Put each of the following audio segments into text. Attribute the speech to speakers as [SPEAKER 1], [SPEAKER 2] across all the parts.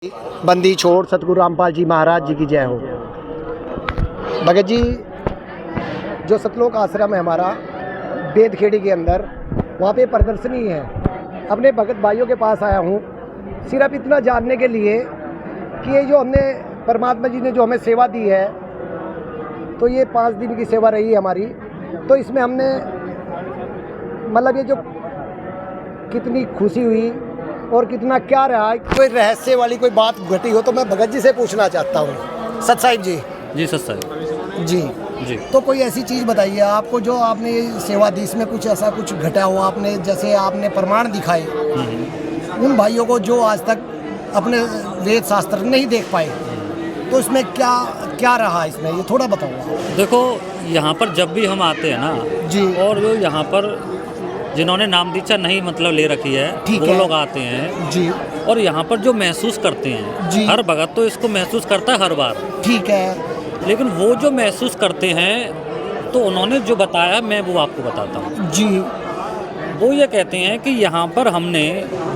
[SPEAKER 1] बंदी छोड़ सतगुरु रामपाल जी महाराज जी की जय हो। भगत जी, जो सतलोक आश्रम है हमारा बेदखेड़ी के अंदर, वहाँ पे प्रदर्शनी है। अपने भगत भाइयों के पास आया हूँ सिर्फ इतना जानने के लिए कि ये जो हमने परमात्मा जी ने जो हमें सेवा दी है, तो ये 5 दिन की सेवा रही है हमारी। तो इसमें हमने मतलब ये जो कितनी खुशी हुई और कितना क्या रहा, कोई रहस्य वाली कोई बात घटी हो तो मैं भगत जी से पूछना चाहता हूँ। सत साहिब जी।
[SPEAKER 2] जी सत साहिब
[SPEAKER 1] जी
[SPEAKER 2] जी।
[SPEAKER 1] तो कोई ऐसी चीज़ बताइए आपको जो आपने ये सेवा दी, इसमें कुछ ऐसा कुछ घटा हो, आपने जैसे आपने प्रमाण दिखाए उन भाइयों को जो आज तक अपने वेद शास्त्र नहीं देख पाए, तो इसमें क्या क्या रहा इसमें, ये थोड़ा बताओ।
[SPEAKER 2] देखो, यहाँ पर जब भी हम आते हैं ना
[SPEAKER 1] जी,
[SPEAKER 2] और जो यहाँ पर जिन्होंने नाम दीक्षा नहीं मतलब ले रखी है
[SPEAKER 1] ठीक
[SPEAKER 2] वो
[SPEAKER 1] है।
[SPEAKER 2] लोग आते हैं
[SPEAKER 1] जी
[SPEAKER 2] और यहाँ पर जो महसूस करते हैं,
[SPEAKER 1] जी।
[SPEAKER 2] हर भगत तो इसको महसूस करता है हर बार,
[SPEAKER 1] ठीक है।
[SPEAKER 2] लेकिन वो जो महसूस करते हैं तो उन्होंने जो बताया मैं वो आपको बताता हूँ।
[SPEAKER 1] जी।
[SPEAKER 2] वो ये कहते हैं कि यहाँ पर हमने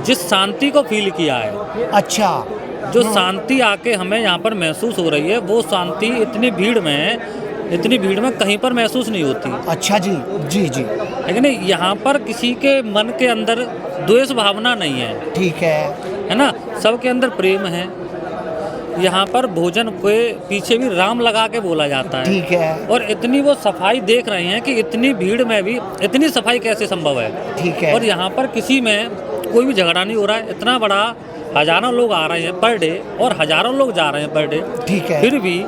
[SPEAKER 2] जिस शांति को फील किया है,
[SPEAKER 1] अच्छा।
[SPEAKER 2] जो शांति आके हमें यहाँ पर महसूस हो रही है, वो शांति इतनी भीड़ में कहीं पर महसूस नहीं होती।
[SPEAKER 1] अच्छा जी। जी जी।
[SPEAKER 2] लेकिन यहाँ पर किसी के मन के अंदर द्वेष भावना नहीं है,
[SPEAKER 1] ठीक है
[SPEAKER 2] ना, सबके अंदर प्रेम है। यहाँ पर भोजन के पीछे भी राम लगा के बोला जाता है।
[SPEAKER 1] ठीक है।
[SPEAKER 2] और इतनी वो सफाई देख रहे हैं कि इतनी भीड़ में भी इतनी सफाई कैसे संभव है।
[SPEAKER 1] ठीक है।
[SPEAKER 2] और यहाँ पर किसी में कोई भी झगड़ा नहीं हो रहा है। इतना बड़ा हजारों लोग आ रहे हैं पर डे और हजारों लोग जा रहे हैं पर डे,
[SPEAKER 1] ठीक है।
[SPEAKER 2] फिर भी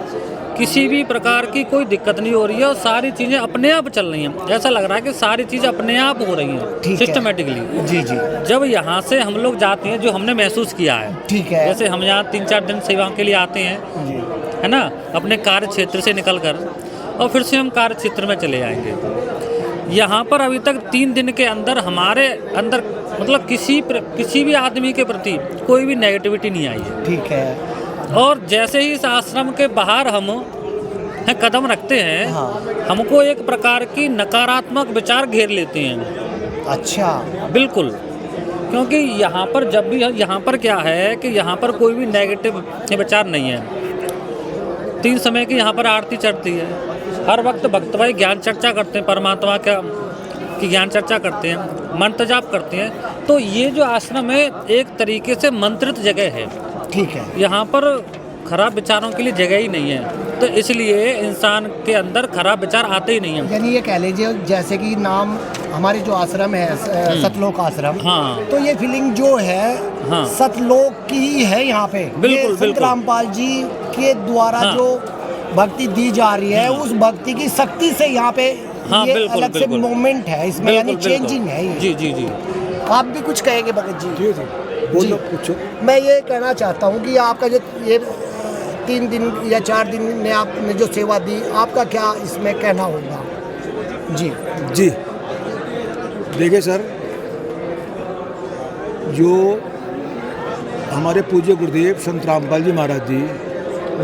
[SPEAKER 2] किसी भी प्रकार की कोई दिक्कत नहीं हो रही है और सारी चीज़ें अपने आप चल रही हैं। ऐसा लग रहा है कि सारी चीज़ें अपने आप हो रही हैं सिस्टमेटिकली।
[SPEAKER 1] जी जी।
[SPEAKER 2] जब यहाँ से हम लोग जाते हैं, जो हमने महसूस किया है,
[SPEAKER 1] ठीक है।
[SPEAKER 2] जैसे हम यहाँ 3-4 दिन सेवाओं के लिए आते हैं,
[SPEAKER 1] जी।
[SPEAKER 2] है ना, अपने कार्य क्षेत्र से निकल कर और फिर से हम कार्य क्षेत्र में चले जाएंगे। यहाँ पर अभी तक 3 दिन के अंदर हमारे अंदर मतलब किसी भी आदमी के प्रति कोई भी नेगेटिविटी नहीं आई है।
[SPEAKER 1] ठीक है।
[SPEAKER 2] और जैसे ही इस आश्रम के बाहर हम कदम रखते हैं,
[SPEAKER 1] हाँ।
[SPEAKER 2] हमको एक प्रकार की नकारात्मक विचार घेर लेते हैं।
[SPEAKER 1] अच्छा।
[SPEAKER 2] बिल्कुल, क्योंकि यहाँ पर जब भी यहाँ पर क्या है कि यहाँ पर कोई भी नेगेटिव विचार नहीं है। 3 समय की यहाँ पर आरती चढ़ती है, हर वक्त भक्त भाई ज्ञान चर्चा करते हैं, परमात्मा की ज्ञान चर्चा करते हैं, मंत्र जाप करते हैं। तो ये जो आश्रम है एक तरीके से मंत्रित जगह है।
[SPEAKER 1] ठीक है।
[SPEAKER 2] यहाँ पर खराब विचारों के लिए जगह ही नहीं है, तो इसलिए इंसान के अंदर खराब विचार आते ही नहीं हैं।
[SPEAKER 1] यानी ये कह लीजिए जैसे कि नाम हमारे जो आश्रम है सतलोक आश्रम,
[SPEAKER 2] हाँ।
[SPEAKER 1] तो ये फीलिंग जो है
[SPEAKER 2] हाँ।
[SPEAKER 1] सतलोक की ही है यहाँ पे।
[SPEAKER 2] बिल्कुल,
[SPEAKER 1] ये संत
[SPEAKER 2] बिल्कुल।
[SPEAKER 1] रामपाल जी के द्वारा
[SPEAKER 2] हाँ।
[SPEAKER 1] जो भक्ति दी जा रही है, उस भक्ति की शक्ति से यहाँ पे
[SPEAKER 2] हाँ,
[SPEAKER 1] ये
[SPEAKER 2] बिल्कुल,
[SPEAKER 1] अलग से
[SPEAKER 2] बिल्कुल।
[SPEAKER 1] मूवमेंट है इसमें,
[SPEAKER 2] बिल्कुल,
[SPEAKER 1] यानी चेंजिंग है ये।
[SPEAKER 2] जी जी जी।
[SPEAKER 1] आप भी कुछ कहेंगे भगत जी?
[SPEAKER 3] जी जी, बोलो, पूछो।
[SPEAKER 1] मैं ये कहना चाहता हूँ कि आपका जो ये 3 दिन या 4 दिन में आपने जो सेवा दी, आपका क्या इसमें कहना होगा? जी
[SPEAKER 3] जी, देखिए सर, जो हमारे पूज्य गुरुदेव संत रामपाल जी महाराज जी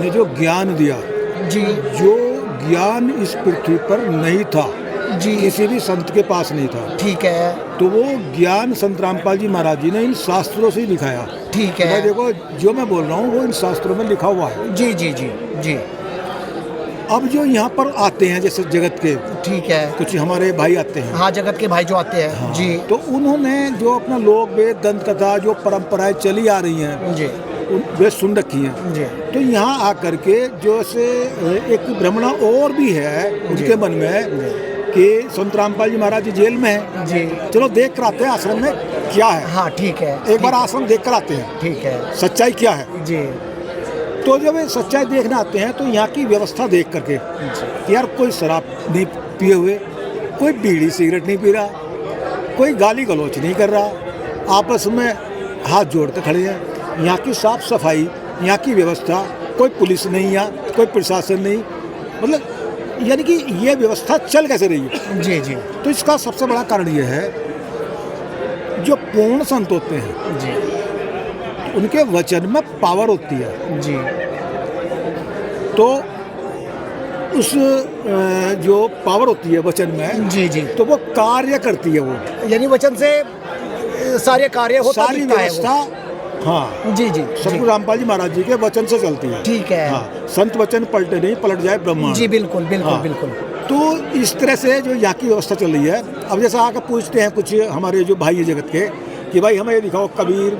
[SPEAKER 3] ने जो ज्ञान दिया,
[SPEAKER 1] जी
[SPEAKER 3] जो ज्ञान इस पृथ्वी पर नहीं था,
[SPEAKER 1] जी।
[SPEAKER 3] किसी भी संत के पास नहीं था,
[SPEAKER 1] ठीक है।
[SPEAKER 3] तो वो ज्ञान संत रामपाल जी महाराज जी ने इन शास्त्रों से ही दिखाया।
[SPEAKER 1] ठीक
[SPEAKER 3] भाई
[SPEAKER 1] है।
[SPEAKER 3] देखो, जो मैं बोल रहा हूँ वो इन शास्त्रों में लिखा हुआ है।
[SPEAKER 1] जी जी जी जी।
[SPEAKER 3] अब जो यहाँ पर आते हैं जैसे जगत के
[SPEAKER 1] ठीक है।
[SPEAKER 3] कुछ हमारे भाई आते हैं,
[SPEAKER 1] हाँ, जगत के भाई जो आते हैं।
[SPEAKER 3] हाँ,
[SPEAKER 1] जी
[SPEAKER 3] तो उन्होंने जो अपना लोक वेद दंत कथा जो परंपराएं चली आ रही हैं,
[SPEAKER 1] जी
[SPEAKER 3] वे सुन रखी हैं।
[SPEAKER 1] जी।
[SPEAKER 3] तो यहाँ आकर के जो से एक भ्रमणा और भी है उनके मन में कि संत रामपाल जी महाराज जी जेल में है,
[SPEAKER 1] जी।
[SPEAKER 3] चलो देख कर आते हैं आश्रम में क्या है।
[SPEAKER 1] हाँ, ठीक है।
[SPEAKER 3] एक बार आश्रम देख कर आते हैं,
[SPEAKER 1] ठीक है।
[SPEAKER 3] सच्चाई क्या है।
[SPEAKER 1] जी
[SPEAKER 3] तो जब ये सच्चाई देखने आते हैं तो यहाँ की व्यवस्था देख करके कि यार कोई शराब नहीं पिए हुए, कोई बीड़ी सिगरेट नहीं पी रहा, कोई गाली गलौच नहीं कर रहा, आपस में हाथ जोड़ते खड़े हैं। यहाँ की साफ सफाई, यहाँ की व्यवस्था, कोई पुलिस नहीं, यहाँ कोई प्रशासन नहीं, मतलब यानी कि ये व्यवस्था चल कैसे रही है।
[SPEAKER 1] जी जी
[SPEAKER 3] तो इसका सबसे बड़ा कारण ये है, जो पूर्ण संत होते हैं
[SPEAKER 1] जी
[SPEAKER 3] उनके वचन में पावर होती है।
[SPEAKER 1] जी।
[SPEAKER 3] तो उस जो पावर होती है वचन में,
[SPEAKER 1] जी जी।
[SPEAKER 3] तो वो कार्य करती है। वो
[SPEAKER 1] यानी वचन से सारे कार्य होता
[SPEAKER 3] सारी
[SPEAKER 1] दिखता है वो।
[SPEAKER 3] व्यवस्था हाँ,
[SPEAKER 1] जी जी
[SPEAKER 3] सतगुरु रामपाल जी महाराज जी के वचन से चलती है।
[SPEAKER 1] ठीक है।
[SPEAKER 3] हाँ, संत वचन पलटे नहीं, पलट जाए ब्रह्मांड।
[SPEAKER 1] जी बिल्कुल बिल्कुल
[SPEAKER 3] हाँ।
[SPEAKER 1] बिल्कुल।
[SPEAKER 3] तो इस तरह से जो यहाँ की व्यवस्था चल रही है, अब जैसे आकर पूछते हैं कुछ हमारे जो भाई है जगत के कि भाई हमें ये दिखाओ, कबीर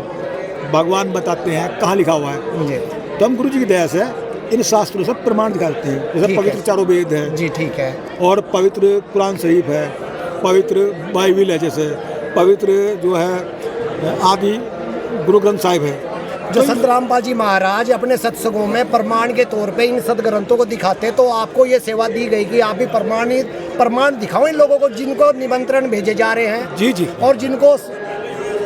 [SPEAKER 3] भगवान बताते हैं कहाँ लिखा हुआ है।
[SPEAKER 1] जी
[SPEAKER 3] तो हम गुरु जी की दया से इन शास्त्रों से प्रमाण दिखाते हैं। जैसे
[SPEAKER 1] ठीक
[SPEAKER 3] पवित्र
[SPEAKER 1] है।
[SPEAKER 3] चारों वेद है
[SPEAKER 1] जी ठीक है।
[SPEAKER 3] और पवित्र कुरान शरीफ है, पवित्र बाइबिल है, जैसे पवित्र जो है आदि गुरु ग्रंथ साहिब है।
[SPEAKER 1] जो संत रामपाल जी महाराज अपने सत्संगों में प्रमाण के तौर पे इन सदग्रंथों को दिखाते, तो आपको ये सेवा दी गई कि आप भी प्रमाण दिखाओ इन लोगों को जिनको निमंत्रण भेजे जा रहे हैं।
[SPEAKER 3] जी जी।
[SPEAKER 1] और जिनको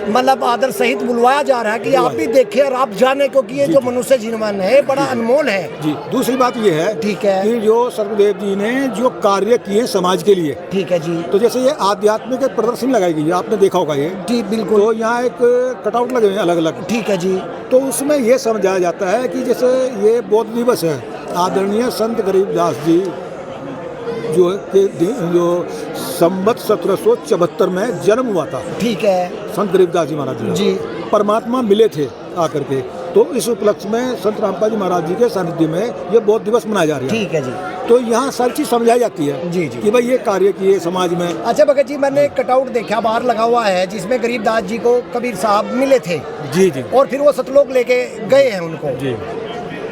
[SPEAKER 1] मतलब आदर सहित बुलवाया जा रहा है कि आप भी देखें और आप जाने, क्योंकि ये जो मनुष्य जीवन है बड़ा अनमोल है।
[SPEAKER 3] जी, दूसरी बात ये है
[SPEAKER 1] ठीक है
[SPEAKER 3] कि जो सतगुरुदेव जी ने जो कार्य किए समाज के लिए,
[SPEAKER 1] ठीक है जी।
[SPEAKER 3] तो जैसे ये आध्यात्मिक एक प्रदर्शनी लगाई गई है, आपने देखा होगा ये।
[SPEAKER 1] जी बिल्कुल।
[SPEAKER 3] तो यहाँ एक कटआउट लगे हुए हैं अलग अलग।
[SPEAKER 1] ठीक है जी।
[SPEAKER 3] तो उसमें ये समझाया जाता है कि जैसे ये बौद्ध दिवस है, आदरणीय संत गरीबदास जी जो संवत 1774 में जन्म हुआ था।
[SPEAKER 1] ठीक है।
[SPEAKER 3] संत गरीबदास जी महाराज
[SPEAKER 1] जी।
[SPEAKER 3] परमात्मा मिले थे आकर के, तो इस उपलक्ष्य में संत रामपाल जी महाराज जी के सानिध्य में ये बौद्ध दिवस मनाया जा रहा है।
[SPEAKER 1] ठीक है जी।
[SPEAKER 3] तो यहाँ सारी चीज समझाई जाती है
[SPEAKER 1] जी जी।
[SPEAKER 3] कि भाई ये कार्य किए समाज में।
[SPEAKER 1] अच्छा भगत जी, मैंने एक कटआउट देखा बाहर लगा हुआ है जिसमें गरीबदास जी को कबीर साहब मिले थे।
[SPEAKER 3] जी जी।
[SPEAKER 1] और फिर वो सतलोक लेके गए हैं उनको।
[SPEAKER 3] जी।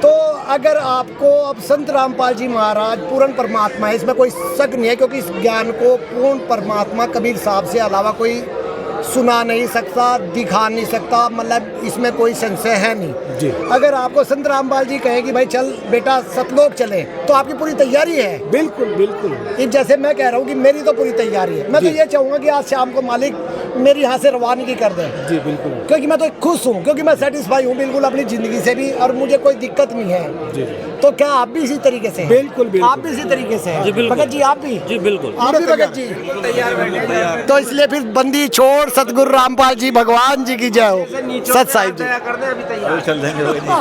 [SPEAKER 1] तो अगर आपको अब संत रामपाल जी महाराज पूर्ण परमात्मा है, इसमें कोई शक नहीं है, क्योंकि इस ज्ञान को पूर्ण परमात्मा कबीर साहब से अलावा कोई सुना नहीं सकता, दिखा नहीं सकता, मतलब इसमें कोई संशय है नहीं।
[SPEAKER 3] जी।
[SPEAKER 1] अगर आपको संत रामपाल जी कहें कि भाई चल बेटा सतलोक चले, तो आपकी पूरी तैयारी है।
[SPEAKER 3] बिल्कुल बिल्कुल।
[SPEAKER 1] इस जैसे मैं कह रहा हूँ कि मेरी तो पूरी तैयारी है। मैं तो
[SPEAKER 3] जी।
[SPEAKER 1] ये चाहूँगा कि आज शाम को मालिक मेरी यहाँ से रवानगी कर दे।
[SPEAKER 3] जी बिल्कुल।
[SPEAKER 1] क्योंकि मैं तो खुश हूँ, क्योंकि मैं सेटिस्फाई हूँ बिल्कुल अपनी ज़िंदगी से भी, और मुझे कोई दिक्कत नहीं है।
[SPEAKER 3] जी।
[SPEAKER 1] तो क्या आप भी इसी तरीके से हैं?
[SPEAKER 3] बिल्कुल, बिल्कुल।
[SPEAKER 1] आप भी इसी तरीके से हैं?
[SPEAKER 2] जी, बिल्कुल।
[SPEAKER 1] भगत जी आप भी?
[SPEAKER 2] जी बिल्कुल।
[SPEAKER 1] आप भी भगत जी? तो इसलिए फिर बंदी छोड़ सतगुरु रामपाल जी भगवान जी की जय हो। सत साहिब जी।
[SPEAKER 4] चल देंगे।